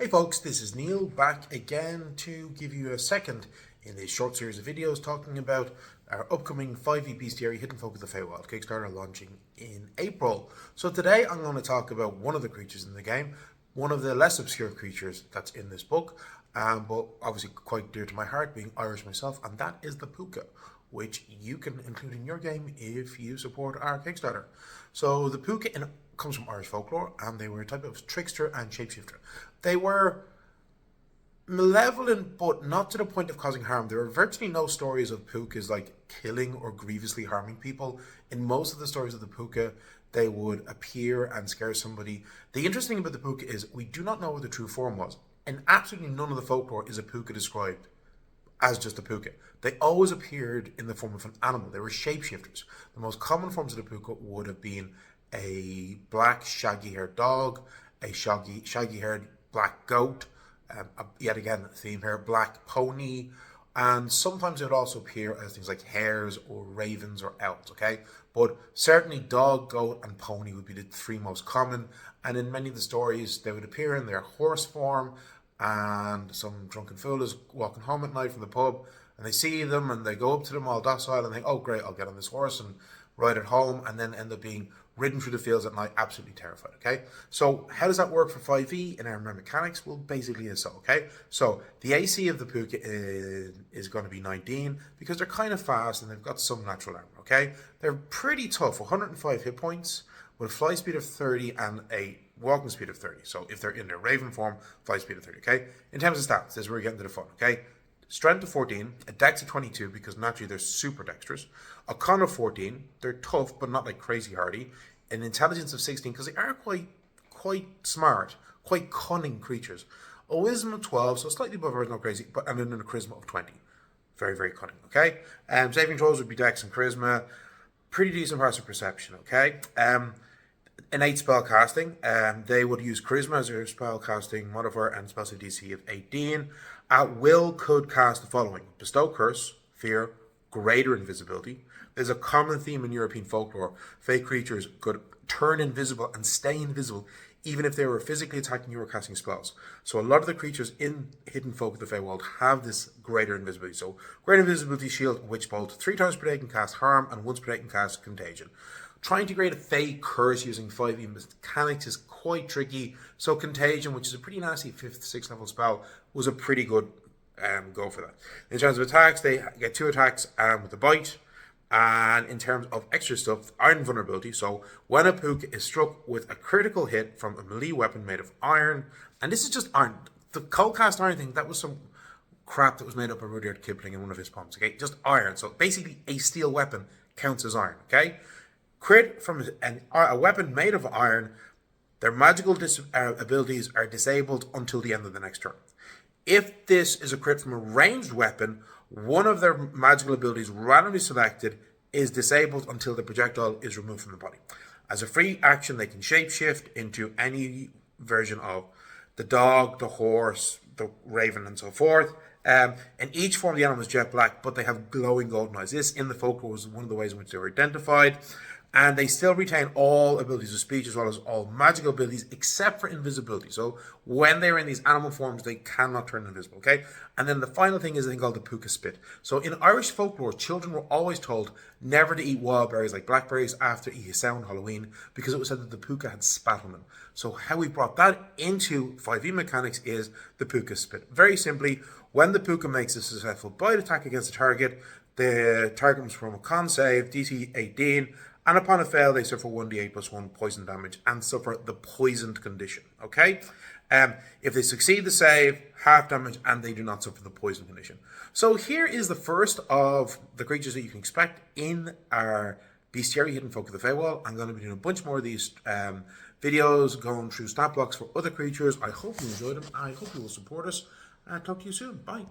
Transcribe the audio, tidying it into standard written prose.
Hey folks, this is Neil back again to give you a second in this short series of videos talking about our upcoming 5e bestiary Hidden Folk of the Feywild Kickstarter launching in April. So today I'm going to talk about one of the creatures in the game, one of the less obscure creatures that's in this book, but obviously quite dear to my heart being Irish myself, and that is the Púca, which you can include in your game if you support our Kickstarter. So the Púca comes from Irish folklore, and they were a type of trickster and shapeshifter. They were malevolent, but not to the point of causing harm. There are virtually no stories of Púcas like killing or grievously harming people. In most of the stories of the Púca, they would appear and scare somebody. The interesting thing about the Púca is we do not know what the true form was. In absolutely none of the folklore is a Púca described as just a Púca. They always appeared in the form of an animal. They were shapeshifters. The most common forms of the Púca would have been a black shaggy-haired dog, a shaggy-haired black goat, yet again theme here, black pony, and sometimes it would also appear as things like hares or ravens or owls, okay? But certainly dog, goat, and pony would be the three most common, and in many of the stories they would appear in their horse form, and some drunken fool is walking home at night from the pub, and they see them, and they go up to them all docile, and think, oh great, I'll get on this horse and ride it home, and then end up being ridden through the fields at night, absolutely terrified, okay? So how does that work for 5e in our mechanics? Well, basically is so, okay? So the AC of the Púca is going to be 19 because they're kind of fast and they've got some natural armor, okay? They're pretty tough, 105 hit points with a fly speed of 30 and a walking speed of 30. So if they're in their raven form, fly speed of 30, okay? In terms of stats, this is where we get into the fun, okay? Strength of 14, a dex of 22 because naturally they're super dexterous, a con of 14, they're tough but not like crazy hardy, an intelligence of 16 because they are quite smart, quite cunning creatures, a wisdom of 12, so slightly above average, not crazy, but and then a charisma of 20, very cunning, okay? Saving throws would be dex and charisma, pretty decent passive perception, okay? Innate spell casting, they would use charisma as their spell casting modifier and spell save DC of 18. At will could cast the following: bestow curse, fear, greater invisibility. There's a common theme in European folklore. Fey creatures could turn invisible and stay invisible even if they were physically attacking you or casting spells. So a lot of the creatures in Hidden Folk of the Feywild have this greater invisibility. So greater invisibility shield, witch bolt, 3 times per day can cast harm and once per day can cast contagion. Trying to create a Fey curse using 5e mechanics is quite tricky, so Contagion, which is a pretty nasty 5th, 6th level spell, was a pretty good go for that. In terms of attacks, they get 2 attacks with the bite, and in terms of extra stuff, iron vulnerability, so when a Púca is struck with a critical hit from a melee weapon made of iron, and this is just iron, the cold cast iron thing, that was some crap that was made up by Rudyard Kipling in one of his poems, okay, just iron, so basically a steel weapon counts as iron, okay? Crit from a weapon made of iron, their magical abilities are disabled until the end of the next turn. If this is a crit from a ranged weapon, one of their magical abilities randomly selected is disabled until the projectile is removed from the body. As a free action, they can shapeshift into any version of the dog, the horse, the raven, and so forth. And each form of the animal is jet black, but they have glowing golden eyes. This, in the folklore, was one of the ways in which they were identified. And they still retain all abilities of speech as well as all magical abilities except for invisibility. So when they're in these animal forms, they cannot turn invisible, okay? And then the final thing is a thing called the Púca spit. So in Irish folklore, children were always told never to eat wild berries like blackberries after Easter on Halloween because it was said that the Púca had spat on them. So how we brought that into 5e mechanics is the Púca spit. Very simply, when the Púca makes a successful bite attack against a target, the target must perform a con save, DC 18, and upon a fail, they suffer 1d8 plus 1 poison damage and suffer the poisoned condition, okay? If they succeed the save, half damage, and they do not suffer the poison condition. So here is the first of the creatures that you can expect in our bestiary Hidden Folk of the Feywild. I'm going to be doing a bunch more of these videos, going through stat blocks for other creatures. I hope you enjoyed them. I hope you will support us. Talk to you soon. Bye.